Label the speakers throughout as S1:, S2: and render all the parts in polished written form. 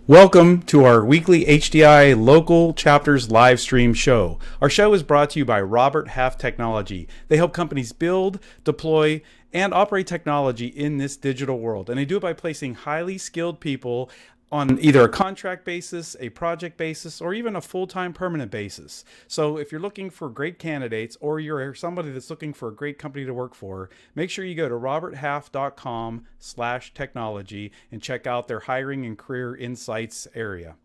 S1: Welcome to our weekly HDI local chapters live stream show. Our show is brought to you by Robert Half Technology. They help companies build, deploy, and operate technology in this digital world. And they do it by placing highly skilled people on either a contract basis, a project basis, or even a full-time permanent basis. So if you're looking for great candidates or you're somebody that's looking for a great company to work for, make sure you go to roberthalf.com/technology and check out their hiring and career insights area.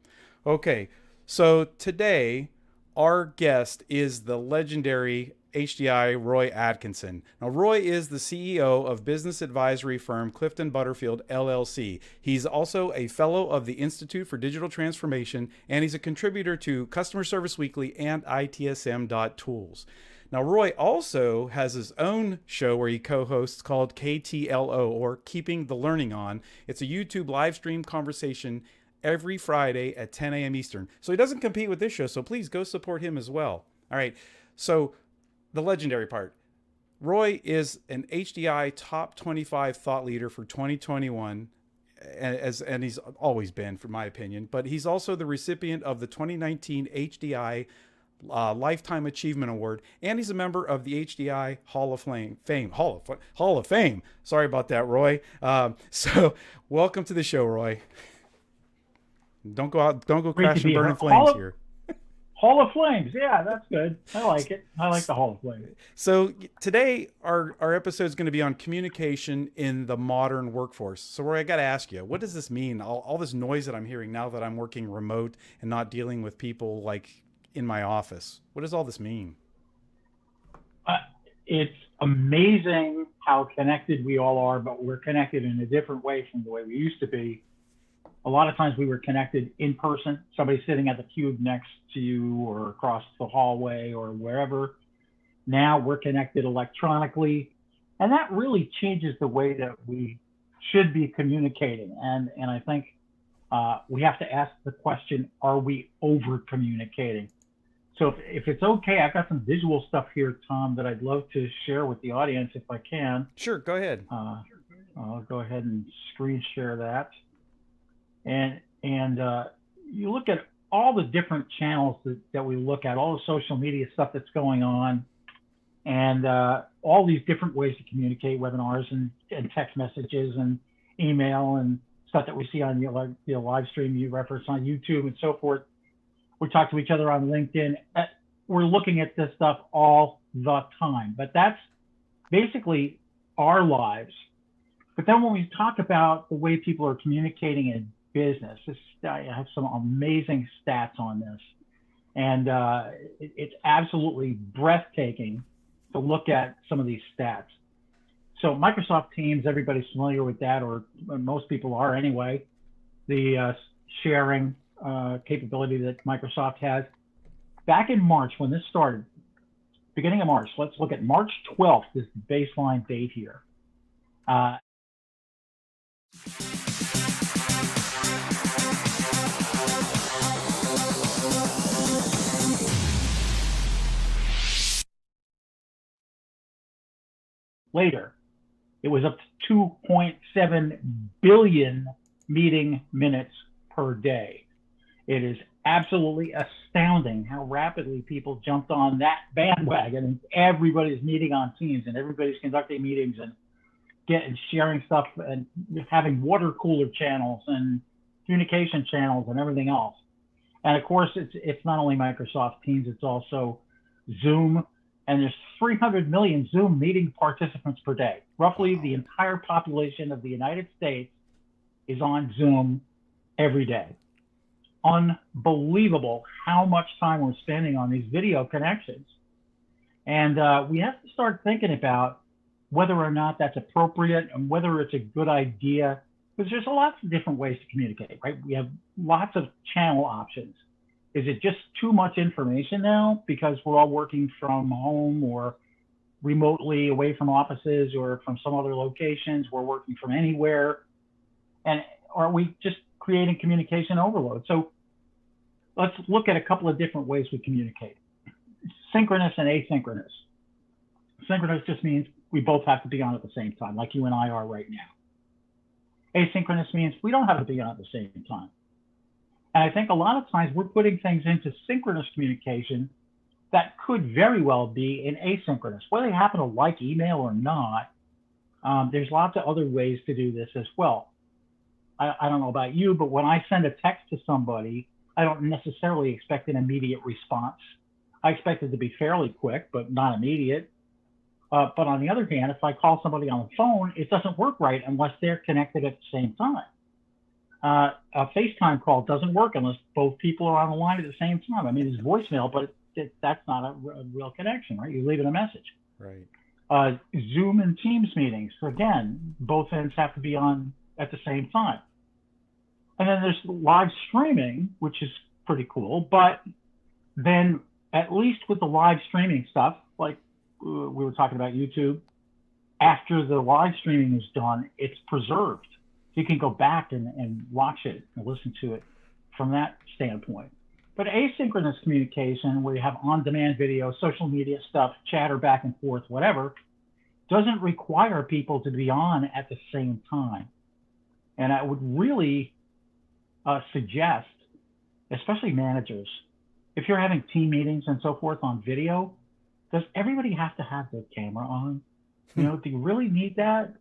S1: Okay, so today our guest is the legendary HDI Roy Atkinson. Now, Roy is the CEO of business advisory firm Clifton Butterfield, LLC. He's also a fellow of the Institute for Digital Transformation, and he's a contributor to Customer Service Weekly and ITSM.tools. Now, Roy also has his own show where he co-hosts called KTLO, or Keeping the Learning On. It's a YouTube live stream conversation every Friday at 10 a.m. Eastern. So he doesn't compete with this show, so please go support him as well. All right, so the legendary part. Roy is an HDI top 25 thought leader for 2021, and he's always been, for my opinion, but he's also the recipient of the 2019 HDI Lifetime Achievement Award, and he's a member of the HDI Hall of Fame. Hall of Fame. Sorry about that, Roy. So welcome to the show, Roy. Don't go crash and burn in flames here.
S2: Hall of Flames. Yeah, that's good. I like it. I like the Hall of Flames.
S1: So today our episode is going to be on communication in the modern workforce. So Roy, I got to ask you, what does this mean? All this noise that I'm hearing now that I'm working remote and not dealing with people like in my office. What does all this mean?
S2: It's amazing how connected we all are, but we're connected in a different way from the way we used to be. A lot of times we were connected in person, somebody sitting at the cube next to you or across the hallway or wherever. Now we're connected electronically, and that really changes the way that we should be communicating. And I think we have to ask the question, are we over communicating? So if it's okay, I've got some visual stuff here, Tom, that I'd love to share with the audience if I can.
S1: Sure, go ahead.
S2: I'll go ahead and screen share that. And you look at all the different channels that we look at, all the social media stuff that's going on, and all these different ways to communicate, webinars and text messages and email and stuff that we see on the live stream you reference on YouTube and so forth. We talk to each other on LinkedIn. We're looking at this stuff all the time, but that's basically our lives. But then when we talk about the way people are communicating in business, I have some amazing stats on this, and it's absolutely breathtaking to look at some of these stats. So Microsoft Teams, everybody's familiar with that, or most people are anyway. The sharing capability that Microsoft has. Back in March, when this started, beginning of March, let's look at March 12th is the baseline date here. Later, it was up to 2.7 billion meeting minutes per day. It is absolutely astounding how rapidly people jumped on that bandwagon, and everybody's meeting on Teams and everybody's conducting meetings and sharing stuff and having water cooler channels and communication channels and everything else. And of course, it's not only Microsoft Teams, it's also Zoom. And there's 300 million Zoom meeting participants per day. Roughly the entire population of the United States is on Zoom every day. Unbelievable how much time we're spending on these video connections. And we have to start thinking about whether or not that's appropriate and whether it's a good idea, because there's lots of different ways to communicate, right? We have lots of channel options. Is it just too much information now because we're all working from home or remotely away from offices or from some other locations? We're working from anywhere. And are we just creating communication overload? So let's look at a couple of different ways we communicate. Synchronous and asynchronous. Synchronous just means we both have to be on at the same time, like you and I are right now. Asynchronous means we don't have to be on at the same time. And I think a lot of times we're putting things into synchronous communication that could very well be in asynchronous. Whether they happen to like email or not, there's lots of other ways to do this as well. I don't know about you, but when I send a text to somebody, I don't necessarily expect an immediate response. I expect it to be fairly quick, but not immediate. But on the other hand, if I call somebody on the phone, it doesn't work right unless they're connected at the same time. A FaceTime call doesn't work unless both people are on the line at the same time. I mean, it's voicemail, but that's not a real connection, right? You're leaving a message.
S1: Right.
S2: Zoom and Teams meetings, again, both ends have to be on at the same time. And then there's live streaming, which is pretty cool. But then at least with the live streaming stuff, like we were talking about YouTube, after the live streaming is done, it's preserved. You can go back and watch it and listen to it from that standpoint. But asynchronous communication, where you have on-demand video, social media stuff, chatter back and forth, whatever, doesn't require people to be on at the same time. And I would really suggest, especially managers, if you're having team meetings and so forth on video, does everybody have to have their camera on? You know, do you really need that?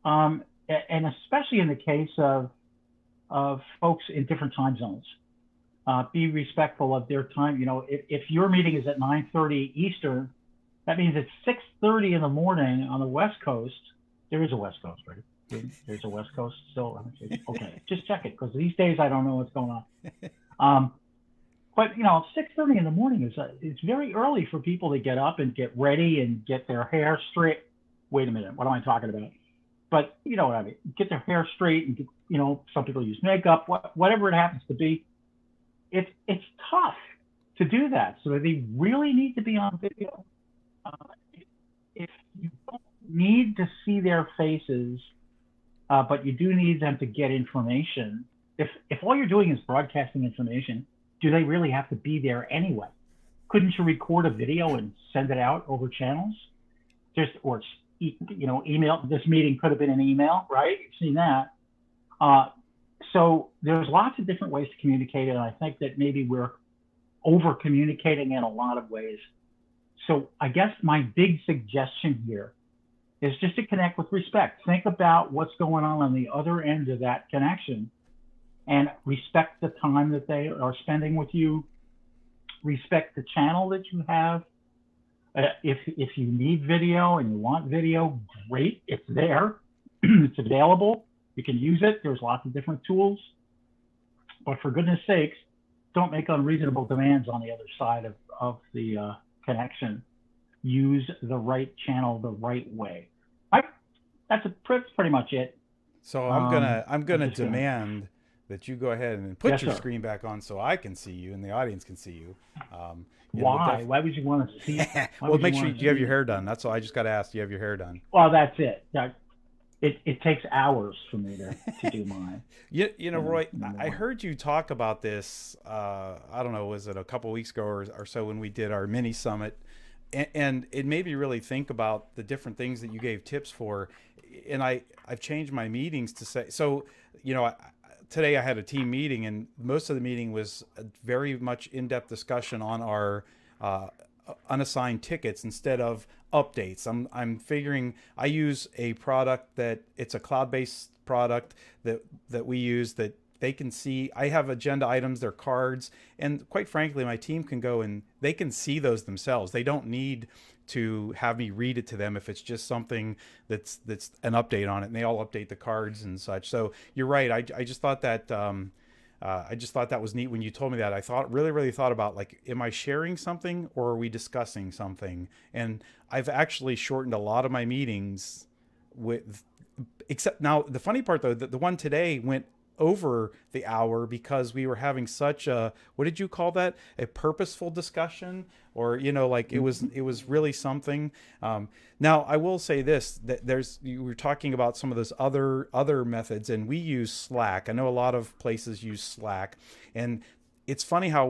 S2: And especially in the case of folks in different time zones. Be respectful of their time. You know, if your meeting is at 9:30 Eastern, that means it's 6:30 in the morning on the West Coast. There is a West Coast, right? There's a West Coast still. Okay, just check it, because these days I don't know what's going on. But you know, 6:30 in the morning it's very early for people to get up and get ready and get their hair straight. Wait a minute, what am I talking about? But you know what I mean. Get their hair straight and get, you know, some people use makeup, whatever it happens to be. It's tough to do that. So they really need to be on video. If you don't need to see their faces, but you do need them to get information. If all you're doing is broadcasting information, do they really have to be there anyway? Couldn't you record a video and send it out over channels? Or you know, email. This meeting could have been an email, right? You've seen that. So there's lots of different ways to communicate, and I think that maybe we're over communicating in a lot of ways. So I guess my big suggestion here is just to connect with respect. Think about what's going on the other end of that connection, and respect the time that they are spending with you. Respect the channel that you have. If you need video and you want video, great, it's there. It's available. You can use it. There's lots of different tools. But for goodness sakes, don't make unreasonable demands on the other side of the connection. Use the right channel the right way. That's pretty much it.
S1: So I'm gonna demand that you go ahead and put your screen back on so I can see you and the audience can see you.
S2: Why? Why would you want to see?
S1: Well, make sure you have your hair done. That's all. I just got to ask. Do you have your hair done?
S2: Well, that's it. It takes hours for me to do mine.
S1: You know, Roy, I heard you talk about this, I don't know, was it a couple weeks ago or so when we did our mini summit, and it made me really think about the different things that you gave tips for. And I've changed my meetings to say, so, you know, today I had a team meeting, and most of the meeting was a very much in-depth discussion on our unassigned tickets instead of updates. I'm figuring I use a product that it's a cloud-based product that we use that they can see. I have agenda items, they're cards, and quite frankly, my team can go and they can see those themselves. They don't need to have me read it to them if it's just something that's an update on it, and they all update the cards and such. So you're right. I just thought that that was neat when you told me that. I really thought about, like, am I sharing something or are we discussing something? And I've actually shortened a lot of my meetings except now the funny part though, the one today went over the hour because we were having such a, what did you call that? A purposeful discussion, or, you know, like it was really something. Now I will say this, that you were talking about some of those other methods, and we use Slack. I know a lot of places use Slack, and it's funny how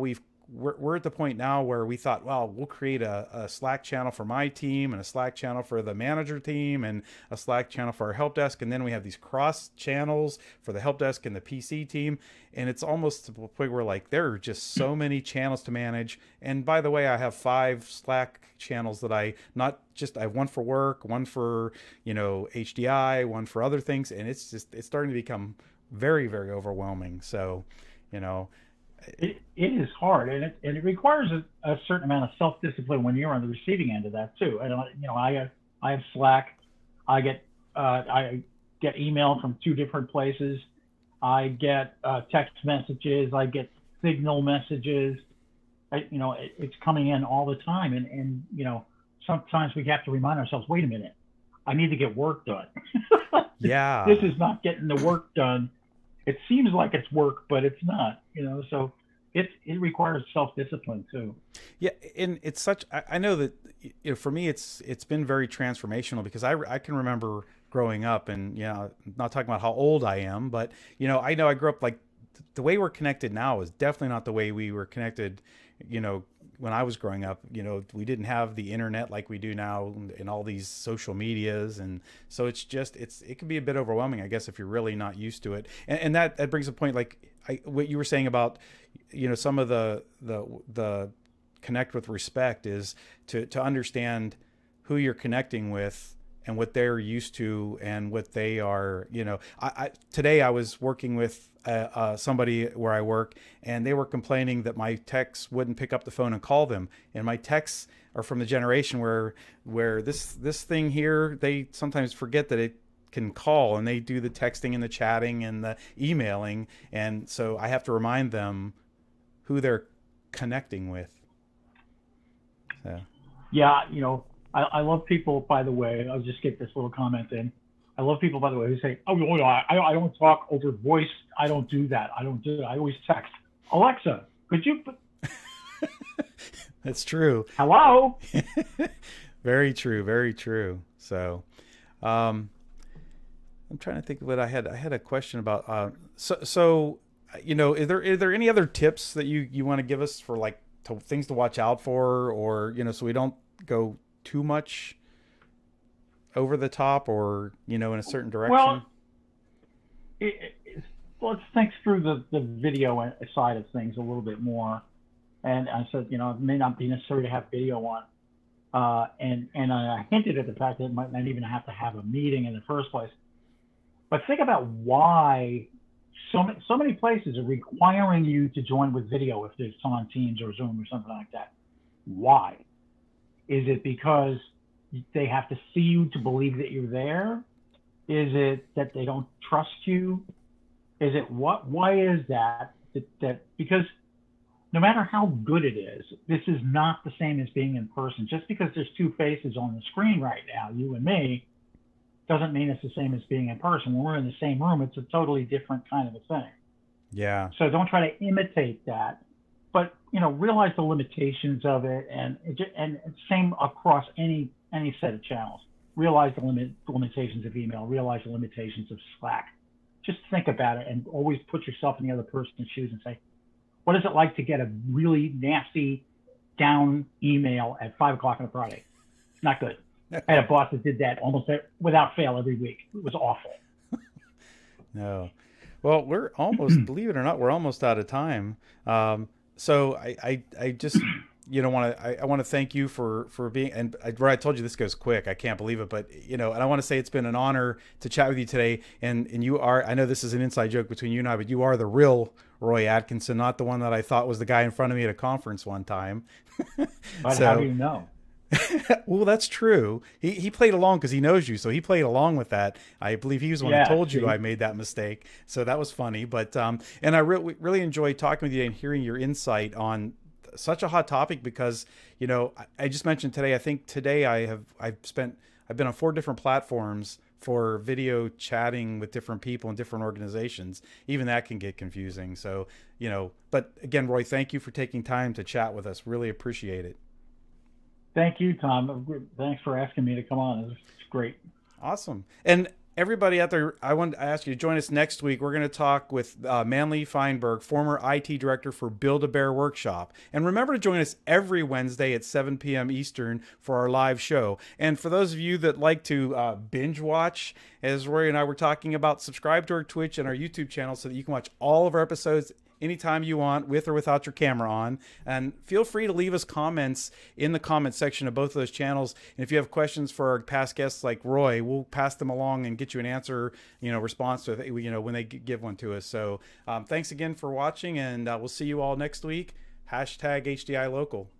S1: we're at the point now where we thought, well, we'll create a Slack channel for my team and a Slack channel for the manager team and a Slack channel for our help desk. And then we have these cross channels for the help desk and the PC team. And it's almost to the point where like, there are just so many channels to manage. And by the way, I have 5 Slack channels that I have one for work, one for, HDI, one for other things. And it's starting to become very, very overwhelming. So,
S2: it is hard, and it requires a certain amount of self-discipline when you're on the receiving end of that too. I have Slack. I get email from 2 different places. I get text messages. I get signal messages. It's coming in all the time, and sometimes we have to remind ourselves, wait a minute, I need to get work done.
S1: Yeah.
S2: This is not getting the work done. It seems like it's work, but it's not, so it requires self-discipline too.
S1: Yeah. And it's I know that, for me, it's been very transformational because I can remember growing up and, not talking about how old I am, but, I know I grew up like the way we're connected now is definitely not the way we were connected, when I was growing up. We didn't have the internet like we do now and all these social medias. And so it can be a bit overwhelming, I guess, if you're really not used to it. And that brings a point, like what you were saying about, some of the connect with respect is to understand who you're connecting with and what they're used to and what they are. Today I was working with somebody where I work, and they were complaining that my texts wouldn't pick up the phone and call them. And my texts are from the generation where this thing here, they sometimes forget that it can call, and they do the texting and the chatting and the emailing. And so I have to remind them who they're connecting with. So.
S2: Yeah. I love people, by the way, I'll just get this little comment in. I love people, by the way, who say, I don't talk over voice. I don't do that. I always text. Alexa, could you?
S1: That's true.
S2: Hello.
S1: Very true. Very true. So, I'm trying to think of what I had. I had a question about, are there any other tips that you want to give us for like things to watch out for, or, so we don't go too much over the top or, in a certain direction?
S2: Well, let's think through the video side of things a little bit more. And I said, it may not be necessary to have video on. And I hinted at the fact that it might not even have to have a meeting in the first place. But think about why so many places are requiring you to join with video if it's on Teams or Zoom or something like that. Why? Is it because they have to see you to believe that you're there? Is it that they don't trust you? Is it what? Why is that? Because no matter how good it is, this is not the same as being in person. Just because there's 2 faces on the screen right now, you and me, doesn't mean it's the same as being in person. When we're in the same room, it's a totally different kind of a thing.
S1: Yeah.
S2: So don't try to imitate that, but realize the limitations of it, and same across any set of channels. Realize the limitations of email. Realize the limitations of Slack. Just think about it and always put yourself in the other person's shoes and say, what is it like to get a really nasty down email at 5 o'clock on a Friday? Not good. I had a boss that did that almost without fail every week. It was awful.
S1: No. Well, we're almost, believe it or not, we're almost out of time. So I just, I want to thank you for being, and I told you this goes quick. I can't believe it, but, and I want to say it's been an honor to chat with you today. And you are, I know this is an inside joke between you and I, but you are the real Roy Atkinson, not the one that I thought was the guy in front of me at a conference one time.
S2: But how do you know?
S1: Well, that's true. He played along because he knows you, so he played along with that. I believe he was the one who told you I made that mistake, so that was funny. But and I really enjoyed talking with you and hearing your insight on such a hot topic because I just mentioned today. I think today I've been on 4 different platforms for video chatting with different people in different organizations. Even that can get confusing. So but again, Roy, thank you for taking time to chat with us. Really appreciate it.
S2: Thank you, Tom. Thanks for asking me to come on. It's great.
S1: Awesome. And everybody out there, I want to ask you to join us next week. We're going to talk with Manly Feinberg, former IT director for Build-A-Bear Workshop. And remember to join us every Wednesday at 7 p.m. Eastern for our live show. And for those of you that like to binge watch, as Roy and I were talking about, subscribe to our Twitch and our YouTube channel so that you can watch all of our episodes anytime you want, with or without your camera on. And feel free to leave us comments in the comment section of both of those channels. And if you have questions for our past guests like Roy, we'll pass them along and get you an answer, response to, when they give one to us. So thanks again for watching, and we'll see you all next week. #HDI Local.